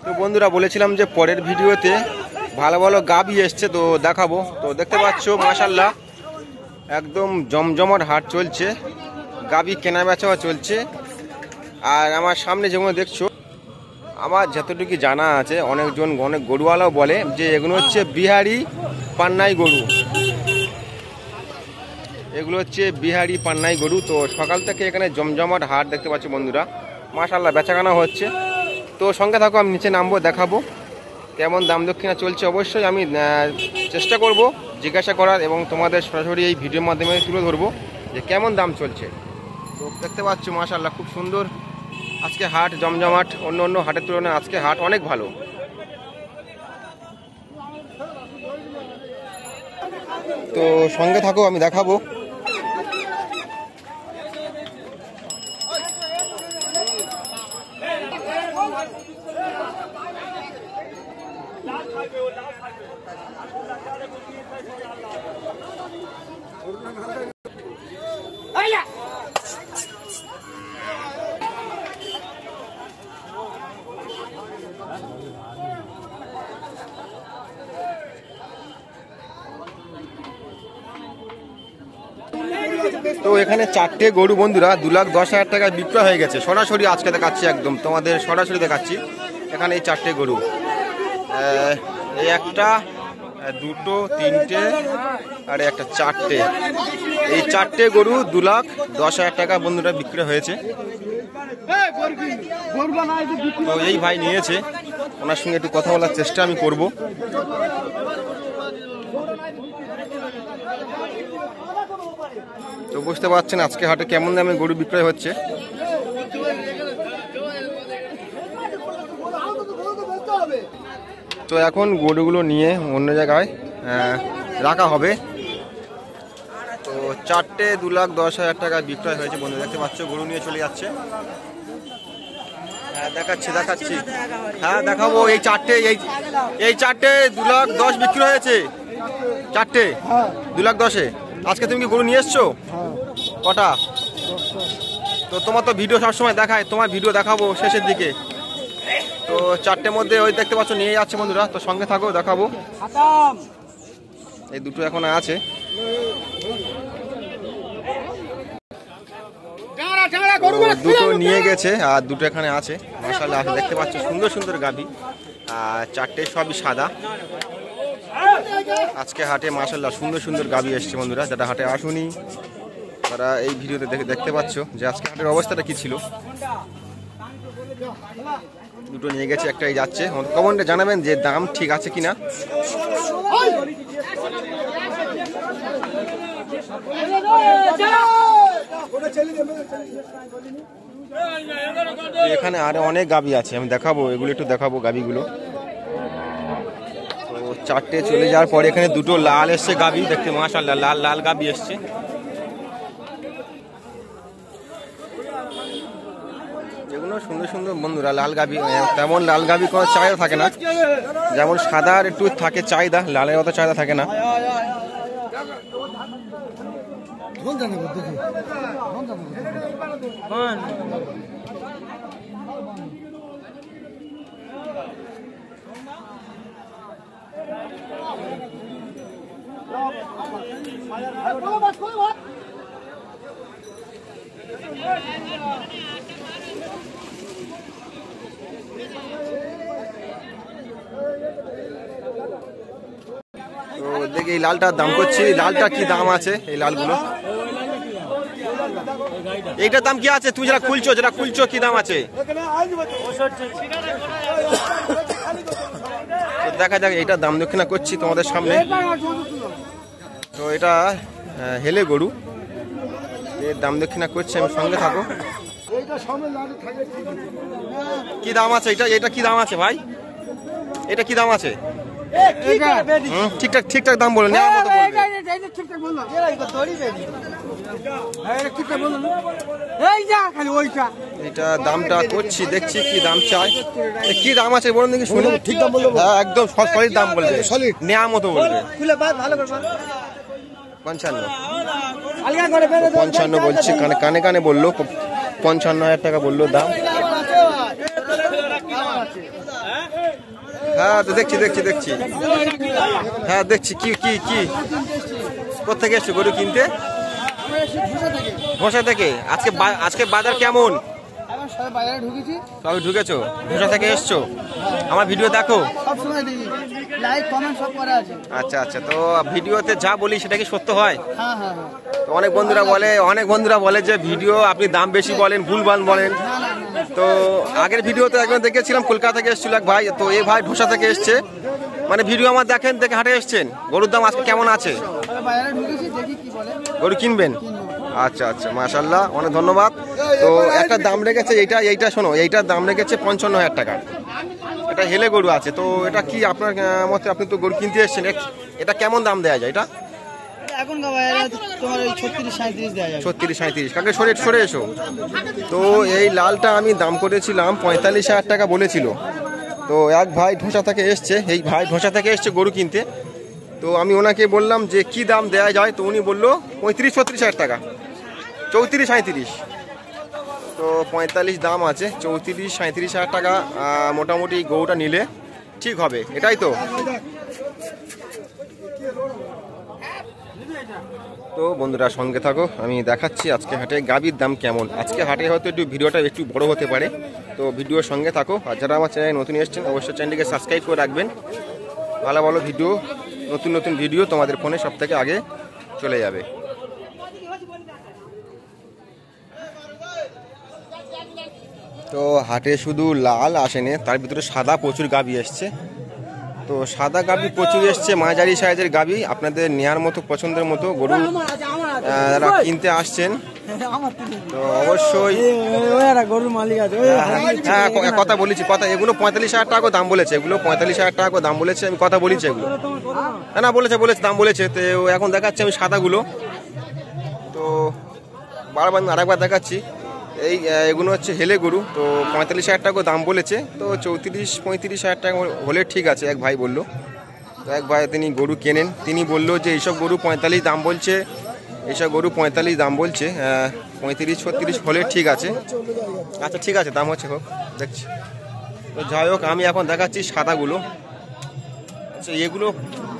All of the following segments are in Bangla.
তো বন্ধুরা বলেছিলাম যে পরের ভিডিওতে ভালো ভালো গাবি এসছে তো দেখাবো। তো দেখতে পাচ্ছ মাশাআল্লাহ একদম জমজমাট হাট চলছে, গাবি কেনা বেচাও চলছে। আর আমার সামনে যেগুলো দেখছো, আমার যতটুকু জানা আছে অনেক গরুওয়ালাও বলে যে এগুলো হচ্ছে বিহারি পান্নাই গরু, এগুলো হচ্ছে বিহারি পান্নাই গরু। তো সকাল থেকে এখানে জমজমাট হাট দেখতে পাচ্ছি বন্ধুরা, মাশাআল্লাহ বেচাকেনা হচ্ছে। তো সঙ্গে থাকো, আমি নিচে নামবো, দেখাবো কেমন দাম দক্ষিণা চলছে। অবশ্যই আমি চেষ্টা করব জিজ্ঞাসা করার এবং তোমাদের সরাসরি এই ভিডিওর মাধ্যমে তুলে ধরবো যে কেমন দাম চলছে। তো দেখতে পাচ্ছ মাশাআল্লাহ খুব সুন্দর আজকে হাট, জমজমাট। অন্য হাটের তুলনায় আজকে হাট অনেক ভালো। তো সঙ্গে থাকো, আমি দেখাবো। তো এখানে চারটে গরু বন্ধুরা 2,10,000 টাকায় বিক্রয় হয়ে গেছে। সরাসরি আজকে দেখাচ্ছি, একদম তোমাদের সরাসরি দেখাচ্ছি। এখানে এই চারটে গরু, এই একটা, দুটো, তিনটে আর একটা, চারটে। এই চারটে গরু 2,10,000 টাকা বন্ধুরা বিক্রয় হয়েছে। তো এই ভাই নিয়েছে, ওনার সঙ্গে একটু কথা বলার চেষ্টা আমি করব। তো বুঝতে পারছেন আজকে হাটে কেমন দামে গরু বিক্রয় হচ্ছে। তো এখন গরুগুলো নিয়ে অন্য জায়গায় রাখা হবে। তো চারটে 2,10,000 টাকা বিক্রয় হয়েছে বন্ধু, দেখতে পাচ্ছ গরু নিয়ে চলে যাচ্ছে। হ্যাঁ দেখাচ্ছি, হ্যাঁ দেখাবো। এই চারটে 2,10,000 বিক্রি হয়েছে, চারটে 2,10,000। আজকে তুমি কি গরু নিয়ে এসছো? কটা? তো তোমার তো ভিডিও সবসময় দেখায়, তোমার ভিডিও দেখাবো শেষের দিকে। তো চারটের মধ্যে ওই দেখতে পাচ্ছ নিয়ে যাচ্ছে বন্ধুরা। তো সঙ্গে থাকো, দেখাবো। এই দুটো এখন আছে। দুটো নিয়ে গেছে আর দুটো এখানে আছে। মাশাআল্লাহ দেখতে পাচ্ছ সুন্দর সুন্দর গাভী, আর চারটে সবই সাদা। আজকে হাটে মাশাআল্লাহ সুন্দর সুন্দর গাভী এসছে বন্ধুরা। যারা হাটে আসুনি তারা এই ভিডিওতে দেখতে পাচ্ছ যে আজকে হাটের অবস্থাটা কি ছিল। দুটো নিয়ে গেছে, একটাই যাচ্ছে। কমেন্টে জানাবেন যে দাম ঠিক আছে কিনা। এখানে আরো অনেক গাভী আছে, আমি দেখাবো, এগুলো একটু দেখাবো গাভীগুলো। তো চারটে চলে যাওয়ার পরে এখানে দুটো লাল এসছে গাভী, দেখতে মাশাআল্লাহ লাল গাভী এসছে। এগুলো সুন্দর সুন্দর বন্ধুরা লাল গাভী। তেমন লাল গাভী কোনো চাহিদা থাকে না, যেমন সাদার একটু থাকে চাহিদা, লালের অত চাহিদা থাকে না। তো দেখি এই লালটার দাম করছি, লালটা কি দাম আছে এই লালগুলো, এইটার দাম কি আছে? তুমি যেটা খুলছো কি দাম আছে? দেখা যাক, এইটার দাম দক্ষিণা করছি তোমাদের সামনে। তো এটা হেলে গরু, এর দাম দক্ষিণা করছি আমি, সঙ্গে থাকো। কি দাম আছে এটা কি দাম আছে ভাই? এটা কি দাম আছে? ঠিকঠাক দাম বলো, নেওয়ার মতো এটা দামটা করছি, দেখছি কি দাম চাই, কি দাম আছে বলুন দেখি শুনে। ঠিক দাম বলবো, একদম সলিড দাম বলবে, নেওয়ার মতো বলবে। 55 বলছি, কানে বললো 55,000 টাকা বললো দাম। হ্যাঁ দেখছি দেখছি দেখছি, হ্যাঁ দেখছি। কি কি কি কোথেকে এসছো গরু কিনতে? ঘোষা থেকে। আজকে বাজার কেমন? সবাই ঢুকেছো? ঘোষা থেকে এসছো? আমার ভিডিও দেখো? আচ্ছা আচ্ছা, তো ভিডিওতে যা বলি সেটা কি সত্য হয়? তো অনেক বন্ধুরা বলে যে ভিডিও আপনি দাম বেশি বলেন, ভুলভাল বলেন। তো আগের ভিডিওতে একবার দেখেছিলাম কলকাতা থেকে এসেছিল এক ভাই, তো এই ভাই ঢোসা থেকে এসছে, মানে ভিডিও আমার দেখেন, দেখে হাটে এসছেন। গরুর দাম আজকে কেমন আছে? গরু কিনবেন? আচ্ছা আচ্ছা, মাশাআল্লাহ, অনেক ধন্যবাদ। তো একটা দাম রেখেছে, এইটা শোনো, এইটার দাম রেখেছে 55,000 টাকা। এটা হেলে গরু আছে, তো এটা কি আপনার মতে, আপনি তো গরু কিনতে এসছেন, এটা কেমন দাম দেওয়া যায়? এটা এখন তোমার ওই 36-37 দেওয়া যাবে। 36-37 কাকে সরে এসো। তো এই লালটা আমি দাম করেছিলাম 45,000 টাকা বলেছিল। তো এক ভাই ঢোসা থেকে এসছে, এই ভাই ঢোসা থেকে এসছে গরু কিনতে। তো আমি ওনাকে বললাম যে কি দাম দেওয়া যায়, তো উনি বললো 35-36,000 টাকা, 34-37। তো 45 দাম আছে, 34-37,000 টাকা মোটামুটি গরুটা নিলে ঠিক হবে, এটাই তো। তো বন্ধুরা সঙ্গে থাকো, আমি দেখাচ্ছি আজকে হাটে গাভীর দাম কেমন। আজকে হাটে হয়তো ভিডিওটা একটু বড় হতে পারে, তো ভিডিওর সঙ্গে থাকো। আর যারা আমার চ্যানেলে নতুন এসেছেন অবশ্যই চ্যানেলটিকে সাবস্ক্রাইব করে রাখবেন। ভালো ভালো ভিডিও, নতুন ভিডিও তোমাদের ফোনে সব থেকে আগে চলে যাবে। তো হাটে শুধু লাল আসেনি, তার ভিতরে সাদা প্রচুর গাভী এসছে। তো সাদা গাভী প্রচুর এসছে, মাঝারি সাইজের গাভী, আপনাদের নেওয়ার মতো পছন্দের মতো গরু যারা কিনতে আসছেন তো অবশ্যই। হ্যাঁ কথা বলেছি, এগুলো 45,000 টাকা দাম বলেছে, এগুলো 45,000 টাকা দাম বলেছে, আমি কথা বলেছি এগুলো। না বলেছে দাম বলেছে। তো এখন দেখাচ্ছি আমি সাদাগুলো, তো বারবার আরেকবার দেখাচ্ছি। এগুলো হচ্ছে হেলে গরু, তো 45,000 টাকা দাম বলেছে। তো 34-35,000 টাকা হলে ঠিক আছে, এক ভাই বললো। তো এক ভাই তিনি গরু কেনেন, তিনি বললো যে এইসব গরু 45 দাম বলছে, এইসব গরু 45 দাম বলছে, 35-36 হলে ঠিক আছে। আচ্ছা ঠিক আছে, দাম হচ্ছে হোক, দেখছি। তো যাই হোক, আমি এখন দেখাচ্ছি সাদাগুলো। আচ্ছা এগুলো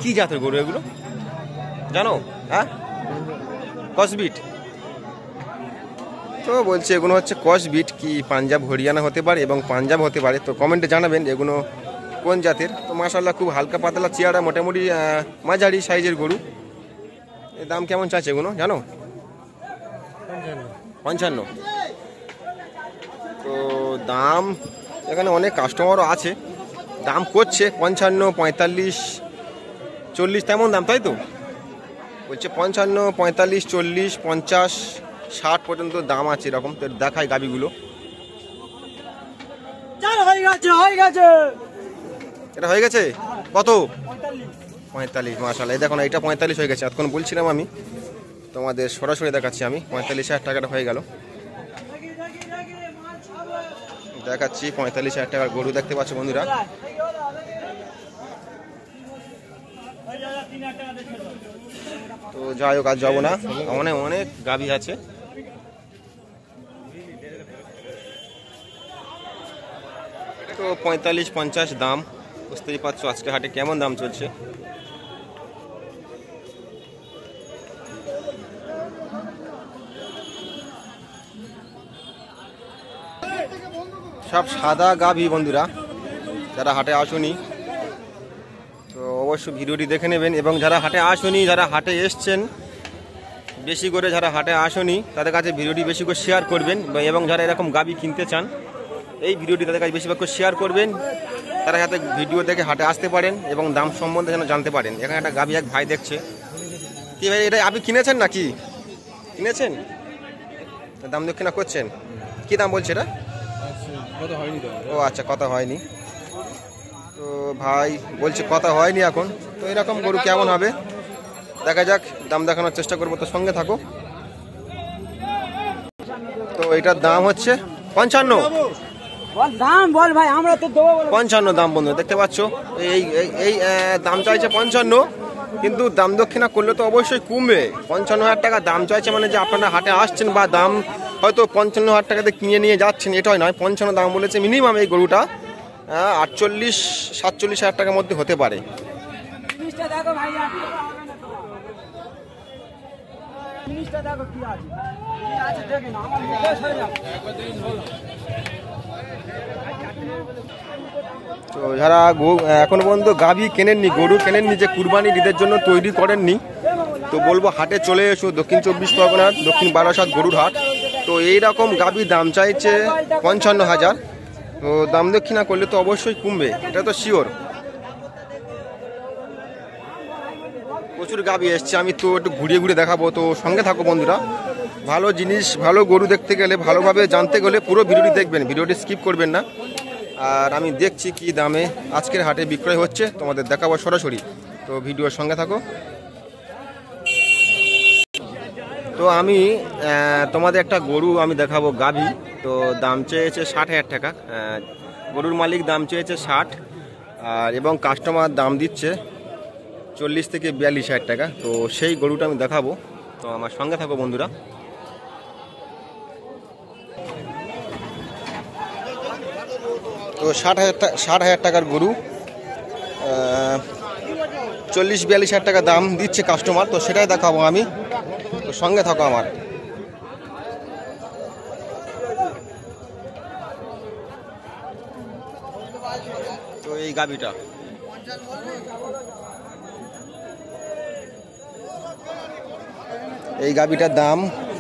কি জাতের গরু এগুলো জানো? হ্যাঁ, কসবিট। তো বলছে এগুলো হচ্ছে কসবিট, কি পাঞ্জাব হরিয়ানা হতে পারে এবং পাঞ্জাব হতে পারে। তো কমেন্টে জানাবেন এগুলো কোন জাতের। তো মাশাআল্লাহ খুব হালকা পাতলা চেয়ারা, মোটামুটি মাঝারি সাইজের গরু। এর দাম কেমন চাইছে এগুলো জানো? 55। তো দাম এখানে অনেক কাস্টমারও আছে, দাম করছে 55, 45, 40 তেমন দাম, তাই তো? বলছে 55, 45, 40, 50, 60 পর্যন্ত দাম আছে এরকম। তো দেখায় গাবিগুলো। এটা হয়ে গেছে কত? 45। মাশাআল্লাহ, এই দেখো না, এটা 45 হয়ে গেছে। এতক্ষণ বলছিলাম আমি, তোমাদের সরাসরি দেখাচ্ছি আমি। 45,000 টাকাটা হয়ে গেল। দেখাচ্ছি 45,000 টাকার গরু, দেখতে পাচ্ছ বন্ধুরা। তো যাই হোক, আজ যাবো না, অনেক গাভী আছে। তো 45-50 দাম, বুঝতেই পারছো আজকে হাটে কেমন দাম চলছে। সব সাদা গাভী বন্ধুরা, যারা হাটে আসুনি তো অবশ্যই ভিডিওটি দেখে নেবেন। এবং যারা হাটে আসুনি, যারা হাটে এসছেন বেশি করে, যারা হাটে আসুনি তাদের কাছে ভিডিওটি বেশি করে শেয়ার করবেন। এবং যারা এরকম গাভী কিনতে চান এই ভিডিওটি তাদের কাছে বেশিরভাগ করে শেয়ার করবেন, তারা যাতে ভিডিও দেখে হাটে আসতে পারেন এবং দাম সম্বন্ধে যেন জানতে পারেন। এখানে একটা গাভী এক ভাই দেখছে। কি ভাই, এটা আপনি কিনেছেন নাকি? কিনেছেন? দাম দক্ষিণা করছেন? কি দাম বলছে এটা? ও আচ্ছা, কথা হয়নি। তো ভাই বলছে কথা হয়নি এখন। তো এরকম গরু কেমন হবে দেখা যাক, দাম দেখানোর চেষ্টা করবো, তো সঙ্গে থাকো। তো এটার দাম হচ্ছে 55। দাম বল ভাই, আমরা তো 55 দাম বন্ধু, দেখতে পাচ্ছ। এই দাম চাইছে 55, কিন্তু দাম দক্ষিণা করলে তো অবশ্যই কমবে। 55,000 টাকা দাম চাইছে, মানে যে আপনারা হাটে আসছেন বা দাম হয়তো 55,000 টাকাতে কিনে নিয়ে যাচ্ছেন, এটাই নয়। 55 দাম বলেছে মিনিমাম এই গরুটা। 48-47 হাজার টাকার মধ্যে হতে পারে। তো যারা এখন পর্যন্ত গাভী কেনেননি, গরু কেনেননি, যে কুরবানি ঈদের জন্য তৈরি করেননি, তো বলবো হাটে চলে এসো। দক্ষিণ 24 পরগনার দক্ষিণ বারাসাত গরুর হাট। তো এইরকম গাভী দাম চাইছে 55,000। তো দাম দক্ষিণা করলে তো অবশ্যই কমবে, এটা তো শিওর। প্রচুর গাভী এসছে, আমি তো একটু ঘুরিয়ে ঘুরিয়ে দেখাবো, তো সঙ্গে থাকো বন্ধুরা। ভালো জিনিস, ভালো গরু দেখতে গেলে, ভালোভাবে জানতে গেলে পুরো ভিডিওটি দেখবেন, ভিডিওটি স্কিপ করবেন না। আর আমি দেখছি কি দামে আজকের হাটে বিক্রয় হচ্ছে, তোমাদের দেখাবো সরাসরি। তো ভিডিওর সঙ্গে থাকো। তো আমি তোমাদের একটা গরু আমি দেখাবো, গাভী। তো দাম চেয়েছে 60,000 টাকা। গরুর মালিক দাম চেয়েছে 60, আর এবং কাস্টমার দাম দিচ্ছে 40 থেকে 42,000 টাকা। তো সেই গরুটা আমি দেখাবো, তো আমার সঙ্গে থাকো বন্ধুরা। তো 60,000 টাকার গরু, 40-42,000 টাকা দাম দিচ্ছে কাস্টমার, তো সেটাই দেখাবো আমি। তো সঙ্গে থাকো আমার। তো এই গাভীটা দাম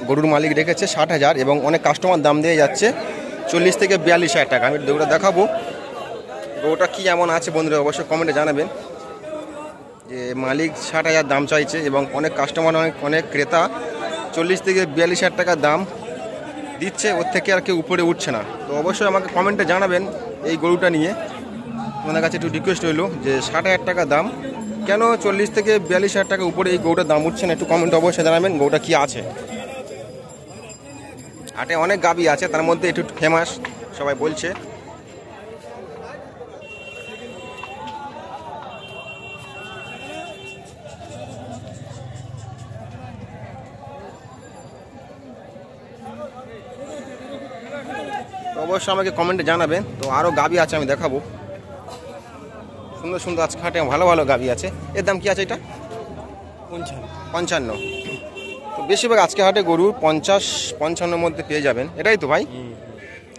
গরুর মালিক রেখেছে 60,000, এবং অনেক কাস্টমার দাম দিয়ে যাচ্ছে 40 থেকে 42,000 টাকা। আমি গরুটা দেখাবো, গরুটা কি এমন আছে বন্ধুরা অবশ্যই কমেন্টে জানাবেন। যে মালিক 60,000 দাম চাইছে, এবং অনেক কাস্টমার, অনেক ক্রেতা 40 থেকে 42,000 টাকা দাম দিচ্ছে, ওর থেকে আর কেউ উপরে উঠছে না। তো অবশ্যই আমাকে কমেন্টে জানাবেন এই গরুটা নিয়ে। তোমাদের কাছে একটু রিকোয়েস্ট রইল যে 60,000 টাকা দাম, কেন 40 থেকে 42,000 টাকা উপরে এই গরুটার দাম উঠছে না, একটু কমেন্টে অবশ্যই জানাবেন গরুটা কি আছে। হাটে অনেক গাভী আছে, তার মধ্যে একটু ফেমাস সবাই বলছে। অবশ্যই আমাকে কমেন্টে জানাবেন। তো আরও গাভী আছে আমি দেখাবো, সুন্দর সুন্দর আজকে হাটে ভালো ভালো গাভী আছে। এর দাম কি আছে এটা? 55। তো বেশিরভাগ আজকে হাটে গরু 50-55 মধ্যে পেয়ে যাবেন, এটাই তো ভাই?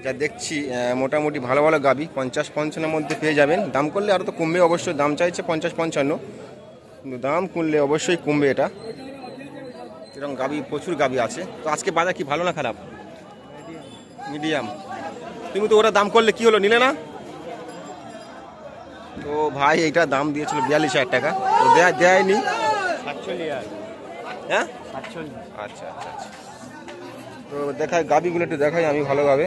যা দেখছি মোটামুটি ভালো ভালো গাভী 50-55 মধ্যে পেয়ে যাবেন। দাম করলে আরও তো কমবে অবশ্যই, দাম চাইছে 50-55, কিন্তু দাম করলে অবশ্যই কমবে এটা। এরকম গাভী প্রচুর গাভী আছে। তো আজকে বাজার কি ভালো না খারাপ? মিডিয়াম। তুমি তো ওরা দাম করলে কি হলো, নিলে না? তো ভাই এইটা দাম দিয়েছিল 42,000 টাকা, তো দেয়নি। হ্যাঁ, আচ্ছা আচ্ছা আচ্ছা। তো দেখাই গাভীগুলো, একটু দেখাই আমি ভালোভাবে।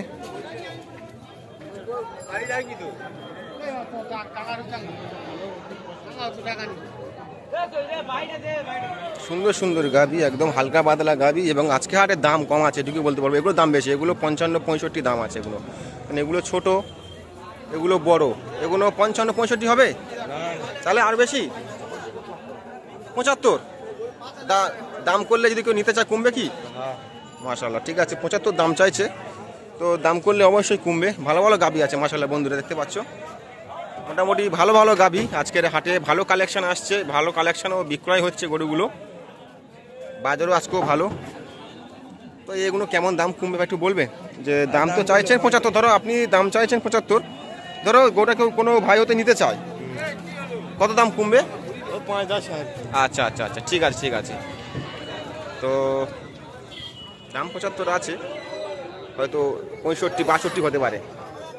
সুন্দর সুন্দর গাভী, একদম হালকা পাতলা গাভী, এবং আজকে হাটের দাম কম আছে এটুকু বলতে পারবো। এগুলো দাম বেশি, এগুলো 55-65 দাম আছে এগুলো, মানে এগুলো ছোট, এগুলো বড়। এগুলো 55-65 হবে, তাহলে আর বেশি 75 দাম করলে যদি কেউ নিতে চায় কমবে কি? মাশাআল্লাহ, ঠিক আছে, 75 দাম চাইছে, তো দাম করলে অবশ্যই কমবে। ভালো ভালো গাভী আছে মাশাআল্লাহ বন্ধুরা, দেখতে পাচ্ছ মোটামুটি ভালো ভালো গাভী আজকের হাটে। ভালো কালেকশন আসছে, ভালো কালেকশনও বিক্রয় হচ্ছে গরুগুলো, বাজারও আজকেও ভালো। তো এগুলো কেমন দাম কমবে একটু বলবে? যে দাম তো চাইছেন 75, ধরো আপনি দাম চাইছেন 75, ধরো গোটা কেউ কোনো ভাই হতে নিতে চায়, কত দাম কমবে? 50,000। আচ্ছা আচ্ছা আচ্ছা, ঠিক আছে ঠিক আছে। তো দাম 75 আছে, হয়তো 65-62 হতে পারে,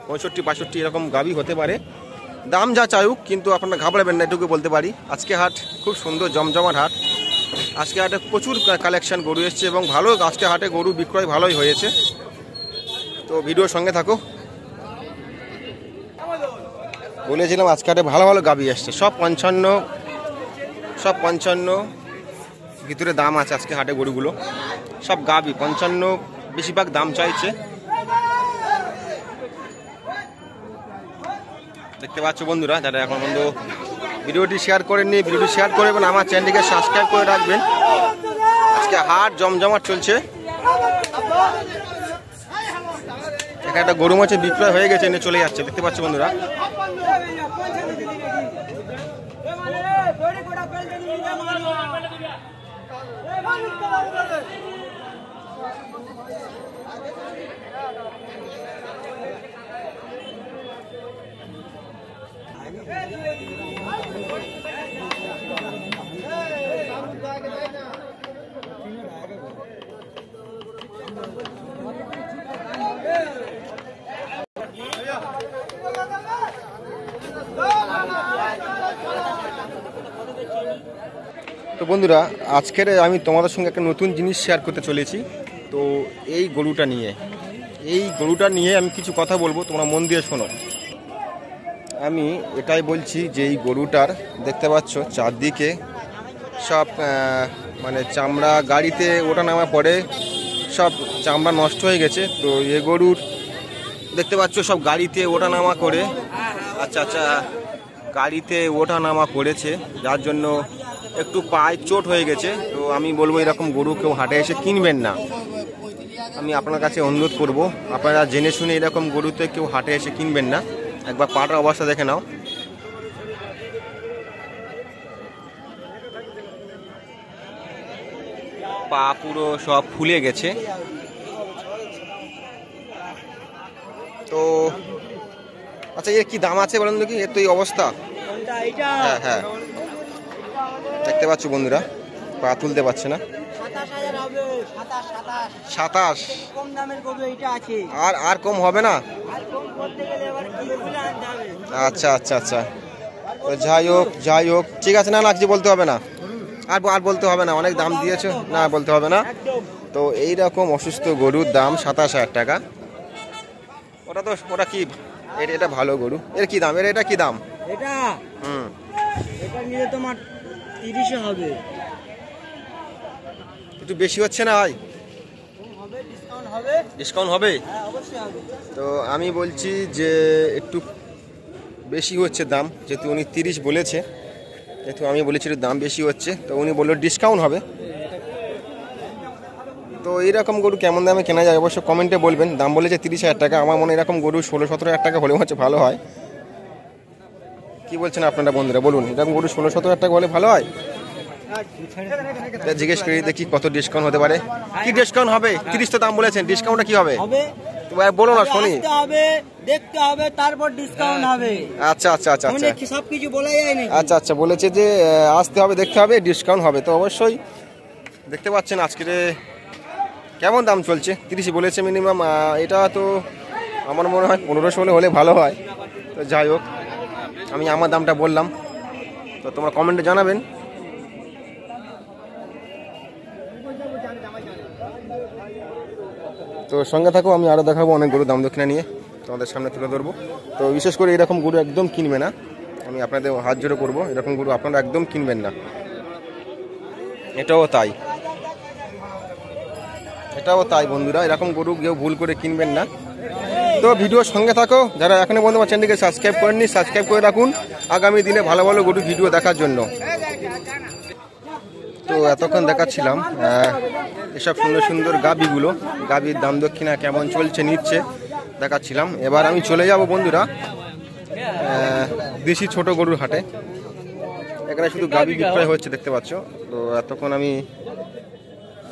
65-62 এরকম গাভী হতে পারে। দাম যা চাইুক, কিন্তু আপনারা ঘাবড়াবেন না, এটুকু বলতে পারি। আজকে হাট খুব সুন্দর জমজমাট হাট, আজকে হাটে প্রচুর কালেকশন গরু এসছে, এবং ভালো আজকে হাটে গরু বিক্রয় ভালোই হয়েছে। তো ভিডিওর সঙ্গে থাকো। বলেছিলাম আজকে হাটে ভালো ভালো গাভী এসছে, সব 55 ভিতরে দাম আছে আজকে হাটে গরুগুলো, সব গাভী 55 বেশিরভাগ দাম চাইছে। দেখতে পাচ্ছ বন্ধুরা, যারা এখন পর্যন্ত ভিডিওটি শেয়ার করেননি, ভিডিওটি শেয়ার করে এবং আমার চ্যানেলটিকে সাবস্ক্রাইব করে রাখবেন। আজকে হাট জমজমাট চলছে। এখানে একটা গরু মাছের বিক্রয় হয়ে গেছে, এনে চলে যাচ্ছে, দেখতে পাচ্ছ বন্ধুরা। তো বন্ধুরা, আজকের আমি তোমাদের সঙ্গে একটা নতুন জিনিস শেয়ার করতে চলেছি। তো এই গরুটা নিয়ে আমি কিছু কথা বলবো, তোমরা মন দিয়ে শোনো। আমি এটাই বলছি যে এই গরুটার দেখতে পাচ্ছ চারদিকে সব মানে চামড়া, গাড়িতে ওঠা নামা পড়ে সব চামড়া নষ্ট হয়ে গেছে। তো এই গরুর দেখতে পাচ্ছ সব গাড়িতে ওঠা নামা করে, আচ্ছা গাড়িতে ওঠা নামা করেছে, যার জন্য একটু পায়ে চোট হয়ে গেছে। তো আমি বলবো এরকম গরু কেউ হাটে এসে কিনবেন না। আমি আপনার কাছে অনুরোধ করব, আপনারা জেনে শুনে এরকম গরুতে কেউ হাটে এসে কিনবেন না। একবার পাটার অবস্থা দেখে নাও। পা পুরো সব ফুলে গেছে। তো আচ্ছা, এর কি দাম আছে বলেন তো? কি এর তো এই অবস্থা। হ্যাঁ দেখতে পাচ্ছ বন্ধুরা, পা তুলতে পারছে না। 27। আর কম হবে না? আচ্ছা তো যাই হোক ঠিক আছে। না কিছু বলতে হবে না, আর বলতে হবে না, অনেক দাম দিয়েছো, না বলতে হবে না। তো এইরকম অসুস্থ গরুর দাম 27,000 টাকা। ওটা কি? এটা ভালো গরু, এর কি দাম? এটা কি দাম? এটা নিলে তোমার 30 হবে। একটু বেশি হচ্ছে না ভাই? ডিসকাউন্ট হবে? তো আমি বলছি যে একটু বেশি হচ্ছে দাম, যেহেতু উনি 30 বলেছে, যেহেতু আমি বলেছি দাম বেশি হচ্ছে, তো উনি বললো ডিসকাউন্ট হবে। তো এইরকম গরু কেমন দামে কেনা যায় অবশ্য কমেন্টে বলবেন। দাম বলেছে 30,000 টাকা, আমার মনে এরকম গরু 16-17 টাকা হলেও হচ্ছে ভালো হয়। কি বলছেন আপনারা বন্ধুরা, বলুন, এরকম গরু 16-17 টাকা হলে ভালো হয়? জিজ্ঞেস করি দেখি কত ডিসকাউন্ট হতে পারে। কি ডিসকাউন্ট হবে? 30 তো দাম বলেছেন, ডিসকাউন্টটা কি হবে? বলো না, শুনি। দেখতে হবে, তারপর ডিসকাউন্ট হবে। আচ্ছা সবকিছু বলা যায় না। আচ্ছা বলেছে যে আসতে হবে, দেখতে হবে, ডিসকাউন্ট হবে। তো অবশ্যই দেখতে পাচ্ছেন আজকে কেমন দাম চলছে। 30 বলেছে মিনিমাম। এটা তো আমার মনে হয় 1500 হলে ভালো হয়। তো যাই হোক, আমি আমার দামটা বললাম, তো তোমরা কমেন্টে জানাবেন। তো সঙ্গে থাকো, আমি আরও দেখাবো অনেক গরু দাম দক্ষিণা নিয়ে তোমাদের সামনে তুলে ধরবো। তো বিশেষ করে এরকম গরু একদম কিনবে না, আমি আপনাদের হাত জোড়ে করবো, এরকম গরু আপনারা একদম কিনবেন না। এটাও তাই বন্ধুরা, এরকম গরু কেউ ভুল করে কিনবেন না। তো ভিডিওর সঙ্গে থাকো, যারা এখনো পর্যন্ত আমার চ্যানেলকে সাবস্ক্রাইব করেননি, সাবস্ক্রাইব করে রাখুন আগামী দিনে ভালো গরু ভিডিও দেখার জন্য। তো এতক্ষণ দেখাচ্ছিলাম এসব সুন্দর গাবির দাম দক্ষিণা কেমন চলছে নিচ্ছে দেখাচ্ছিলাম। এবার আমি চলে যাব বন্ধুরা দেশি ছোট গরুর হাটে। এখানে শুধু গাবি বিক্রয় হচ্ছে দেখতে পাচ্ছ। তো এতক্ষণ আমি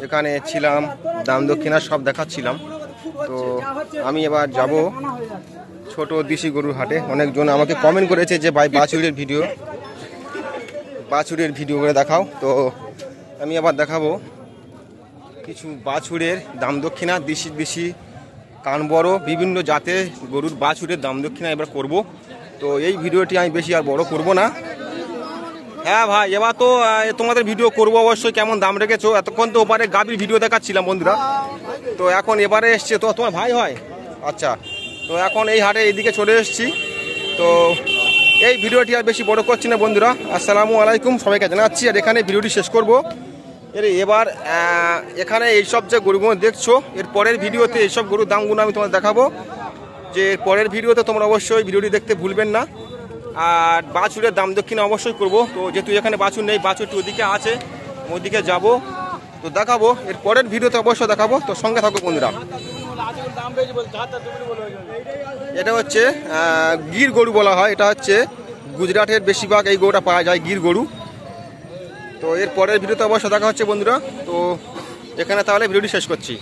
এখানে ছিলাম, দাম দক্ষিণা সব দেখাচ্ছিলাম। তো আমি এবার যাব ছোট দেশি গরুর হাটে। অনেকজন আমাকে কমেন্ট করেছে যে ভাই বাছুরের ভিডিও করে দেখাও। তো আমি আবার দেখাবো কিছু বাছুরের দাম দক্ষিণা, দেশি কান বড় বিভিন্ন জাতের গরুর বাছুরের দাম দক্ষিণা এবার করব। তো এই ভিডিওটি আমি বেশি আর বড় করব না। হ্যাঁ ভাই, এবার তো তোমাদের ভিডিও করব অবশ্যই, কেমন দাম রেখেছো। এতক্ষণ তো ওপারে গাবির ভিডিও দেখাচ্ছিলাম বন্ধুরা, তো এখন এবারে এসছে। তো তোমার ভাই হয়? আচ্ছা, তো এখন এই হাটে এইদিকে চলে এসেছি। তো এই ভিডিওটি আর বেশি বড় করছি না বন্ধুরা। আসসালামু আলাইকুম, সবাইকে জানাচ্ছি। আর এখানে ভিডিওটি শেষ করব। এবার এখানে এইসব যে গরুগুলো দেখছো, এর পরের ভিডিওতে এইসব গরুর দামগুলো আমি তোমাদের দেখাবো। যে পরের ভিডিওতে তোমরা অবশ্যই ভিডিওটি দেখতে ভুলবেন না। আর বাছুরের দাম দক্ষিণা অবশ্যই করব। তো যেহেতু এখানে বাছুর নেই, বাছুরটি ওদিকে আছে, ওদিকে যাব, তো দেখাবো। এর পরের ভিডিওতে অবশ্যই দেখাবো। তো সঙ্গে থাকো বন্ধুরা। এটা হচ্ছে গির গরু বলা হয়, এটা হচ্ছে গুজরাটের বেশিরভাগ এই গরুটা পাওয়া যায়, গির গরু। তো এর পরের ভিডিওতে অবশ্য দেখা হচ্ছে বন্ধুরা। তো এখানে তাহলে ভিডিওটি শেষ করছি।